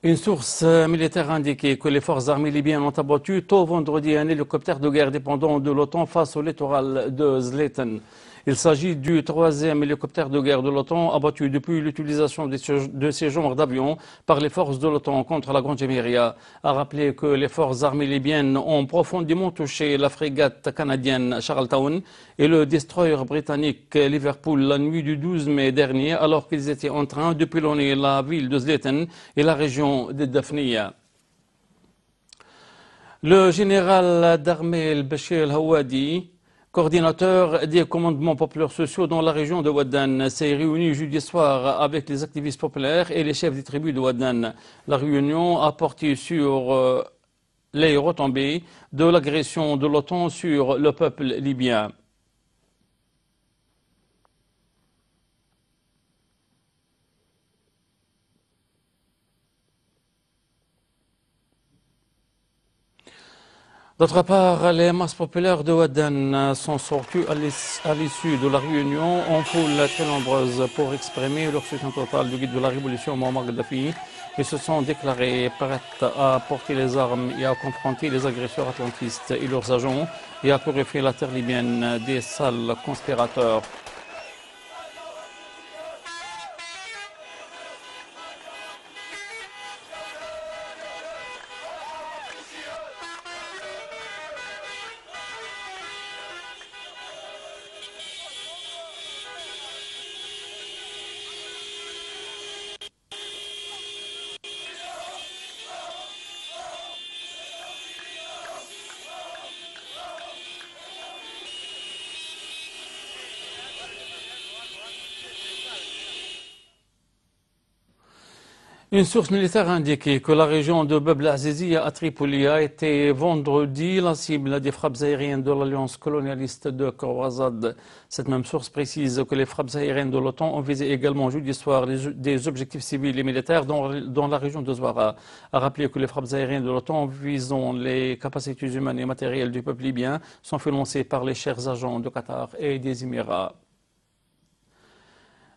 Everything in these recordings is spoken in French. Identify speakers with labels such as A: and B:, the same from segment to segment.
A: Une source militaire a indiqué que les forces armées libyennes ont abattu tôt vendredi un hélicoptère de guerre dépendant de l'OTAN face au littoral de Zleten. Il s'agit du troisième hélicoptère de guerre de l'OTAN abattu depuis l'utilisation de ces genres d'avions par les forces de l'OTAN contre la Grande Jameria. A rappelé que les forces armées libyennes ont profondément touché la frégate canadienne Charlestown et le destroyer britannique Liverpool la nuit du 12 mai dernier alors qu'ils étaient en train de pilonner la ville de Zleten et la région de Daphnia. Le général d'armée Bachir El-Hawadi, coordinateur des commandements populaires sociaux dans la région de Ouaddan, s'est réuni jeudi soir avec les activistes populaires et les chefs des tribus de Ouaddan. La réunion a porté sur les retombées de l'agression de l'OTAN sur le peuple libyen. D'autre part, les masses populaires de Ouaddan sont sorties à l'issue de la réunion en foule très nombreuse pour exprimer leur soutien total du guide de la révolution Muammar Kadhafi et se sont déclarées prêtes à porter les armes et à confronter les agresseurs atlantistes et leurs agents et à purifier la terre libyenne des sales conspirateurs. Une source militaire a indiqué que la région de Bab el-Aziziya à Tripoli a été vendredi la cible des frappes aériennes de l'alliance colonialiste de Croisade. Cette même source précise que les frappes aériennes de l'OTAN ont visé également jeudi soir des objectifs civils et militaires dans la région de Zouara. A rappelé que les frappes aériennes de l'OTAN visant les capacités humaines et matérielles du peuple libyen sont financées par les chers agents de Qatar et des Émirats.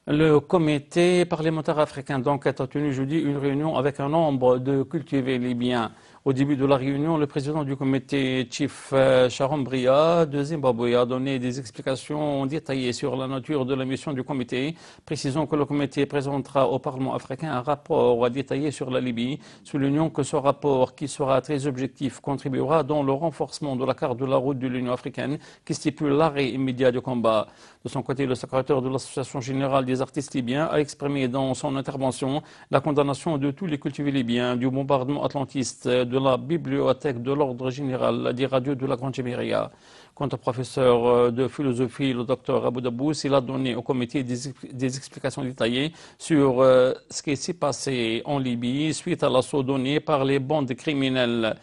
A: Le comité parlementaire africain d'enquête a tenu jeudi une réunion avec un nombre de cultivés libyens. Au début de la réunion, le président du comité, Chief Sharon Bria de Zimbabwe, a donné des explications détaillées sur la nature de la mission du comité, précisant que le comité présentera au Parlement africain un rapport détaillé sur la Libye, soulignant que ce rapport, qui sera très objectif, contribuera dans le renforcement de la carte de la route de l'Union africaine qui stipule l'arrêt immédiat du combat. De son côté, le secrétaire de l'Association générale des artistes libyens a exprimé dans son intervention la condamnation de tous les cultivés libyens du bombardement atlantiste de la bibliothèque de l'ordre général des radios de la Grande Jameria. Quant au professeur de philosophie, le docteur Abou Dabous, il a donné au comité des explications détaillées sur ce qui s'est passé en Libye suite à l'assaut donné par les bandes criminelles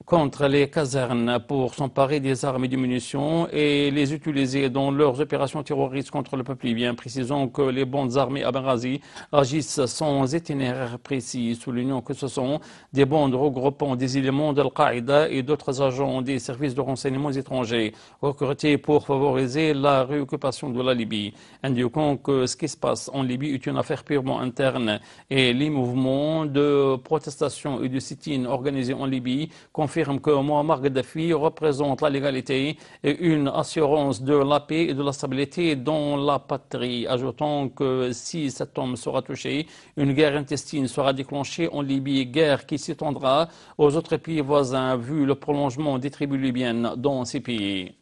A: contre les casernes pour s'emparer des armes et des munitions et les utiliser dans leurs opérations terroristes contre le peuple libyen, précisant que les bandes armées à Benghazi agissent sans itinéraire précis, soulignant que ce sont des bandes regroupant des éléments d'Al-Qaïda et d'autres agents des services de renseignement étrangers recrutés pour favoriser la réoccupation de la Libye, indiquant que ce qui se passe en Libye est une affaire purement interne et les mouvements de protestation et de sit-in organisés en Libye confirme que Muammar Kadhafi représente la légalité et une assurance de la paix et de la stabilité dans la patrie, ajoutant que si cet homme sera touché, une guerre intestine sera déclenchée en Libye, guerre qui s'étendra aux autres pays voisins vu le prolongement des tribus libyennes dans ces pays.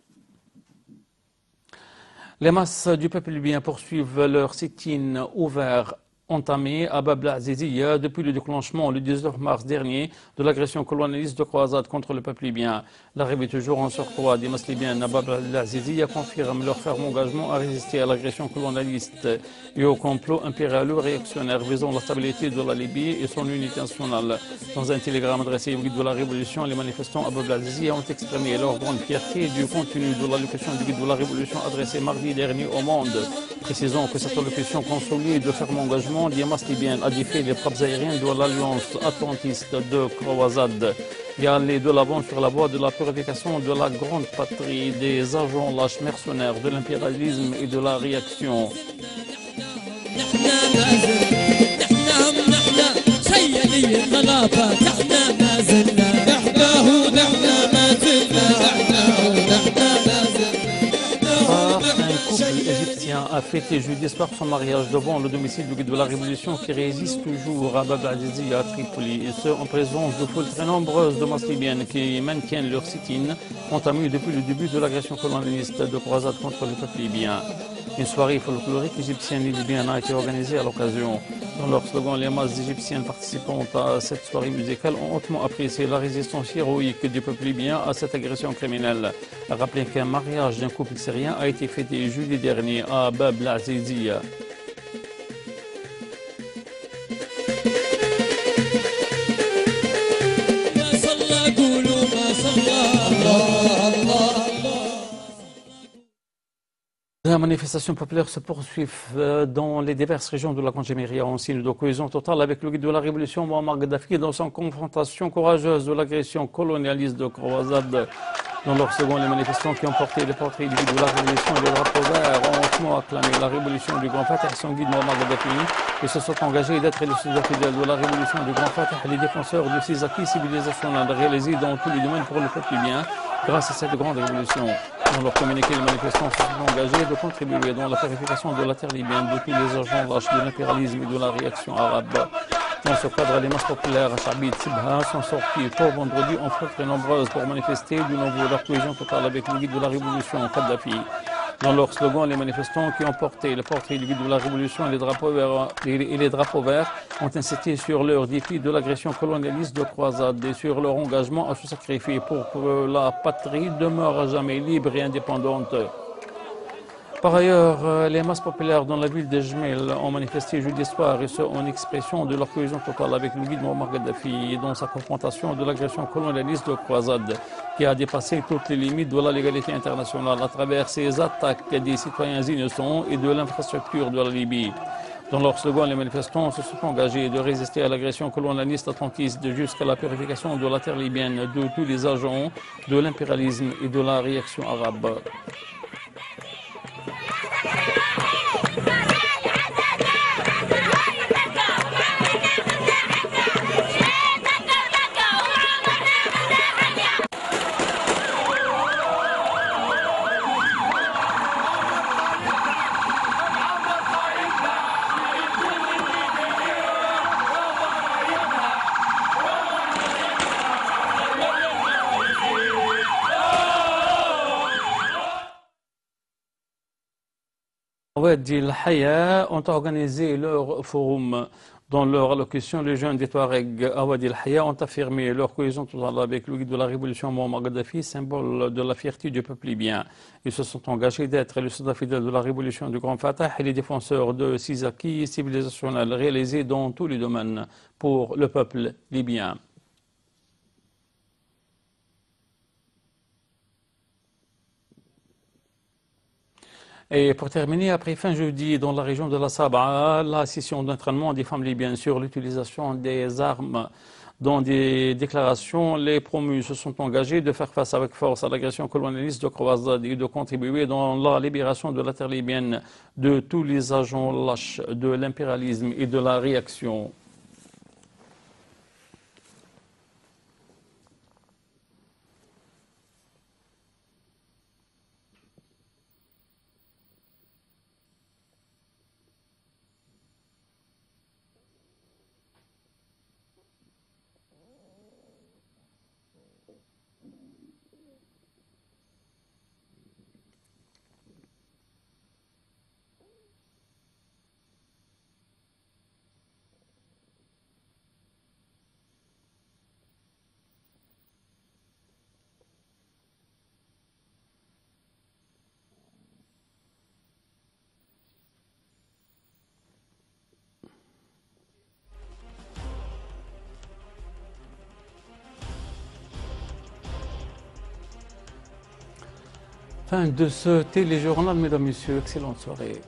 A: Les masses du peuple libyen poursuivent leur sit-in ouvert entamé à Bab el-Aziziya depuis le déclenchement le 19 mars dernier de l'agression colonialiste de Croisade contre le peuple libyen. L'arrivée toujours en surcroît des masses libyennes à Bab el-Aziziya confirme leur ferme engagement à résister à l'agression colonialiste et au complot impérialo-réactionnaire visant la stabilité de la Libye et son unité nationale. Dans un télégramme adressé au guide de la révolution, les manifestants à Bab el-Aziziya ont exprimé leur grande fierté du contenu de l'allocution du guide de la révolution adressée mardi dernier au monde, précisant que cette allocution consolide le ferme engagement des masses libyennes à défier les frappes aériennes de l'alliance atlantiste de Croisade et aller de l'avant sur la voie de la purification de la grande patrie des agents lâches mercenaires de l'impérialisme et de la réaction. fêté jeudi soir son mariage devant le domicile du guide de la Révolution qui résiste toujours à Bab Azizi à Tripoli, et ce en présence de foules très nombreuses de masses libyennes qui maintiennent leur sit-in entamé depuis le début de l'agression colonialiste de croisade contre le peuple libyen. Une soirée folklorique égyptienne et libyenne a été organisée à l'occasion. Dans leur slogan, les masses égyptiennes participant à cette soirée musicale ont hautement apprécié la résistance héroïque du peuple libyen à cette agression criminelle. Rappelez qu'un mariage d'un couple syrien a été fêté jeudi dernier à Bab el-Azizi. La manifestation populaire se poursuit dans les diverses régions de la Congéméria en signe de cohésion totale avec le guide de la Révolution Mohamed Gaddafi dans son confrontation courageuse de l'agression colonialiste de croisade. Dans leur second, les manifestants qui ont porté les portraits du guide de la Révolution et les drapeaux verts ont hautement acclamé la révolution du Grand Fatah et son guide Mohamed Gaddafi et se sont engagés d'être les soldats fidèles de la révolution du Grand Fatah et les défenseurs de ces acquis civilisationnels réalisés dans tous les domaines pour le peuple libyen grâce à cette grande révolution. Dans leur communiqué, les manifestants se sont engagés de contribuer dans la purification de la terre libyenne de tous les agents lâches de l'impérialisme et de la réaction arabe. Dans ce cadre, les masses populaires à Chabit Sibha sont sorties tôt vendredi en flotte très nombreuses pour manifester de nouveau leur cohésion totale avec le guide de la Révolution, Kadhafi. Dans leur slogan, les manifestants qui ont porté le portrait du guide de la Révolution et les drapeaux verts ont insisté sur leur défi de l'agression colonialiste de croisade et sur leur engagement à se sacrifier pour que la patrie demeure à jamais libre et indépendante. Par ailleurs, les masses populaires dans la ville de Jmel ont manifesté jeudi soir et ce en expression de leur cohésion totale avec le guide Mohamed Gaddafi dans sa confrontation de l'agression colonialiste de croisade qui a dépassé toutes les limites de la légalité internationale à travers ses attaques des citoyens innocents et de l'infrastructure de la Libye. Dans leur slogan, les manifestants se sont engagés de résister à l'agression colonialiste atlantiste jusqu'à la purification de la terre libyenne de tous les agents de l'impérialisme et de la réaction arabe. Wadi El-Haya ont organisé leur forum. Dans leur allocution, les jeunes des Touaregs à Wadi El-Haya ont affirmé leur cohésion totale avec le guide de la Révolution Mohamed Gaddafi, symbole de la fierté du peuple libyen. Ils se sont engagés d'être les soldats fidèles de la Révolution du Grand Fatah et les défenseurs de ces acquis civilisationnels réalisés dans tous les domaines pour le peuple libyen. Et pour terminer, après fin jeudi, dans la région de la Sab'a, la session d'entraînement des femmes libyennes sur l'utilisation des armes. Dans des déclarations, les promus se sont engagés de faire face avec force à l'agression colonialiste de croisade et de contribuer dans la libération de la terre libyenne de tous les agents lâches de l'impérialisme et de la réaction. Fin de ce téléjournal, mesdames, messieurs. Excellente soirée.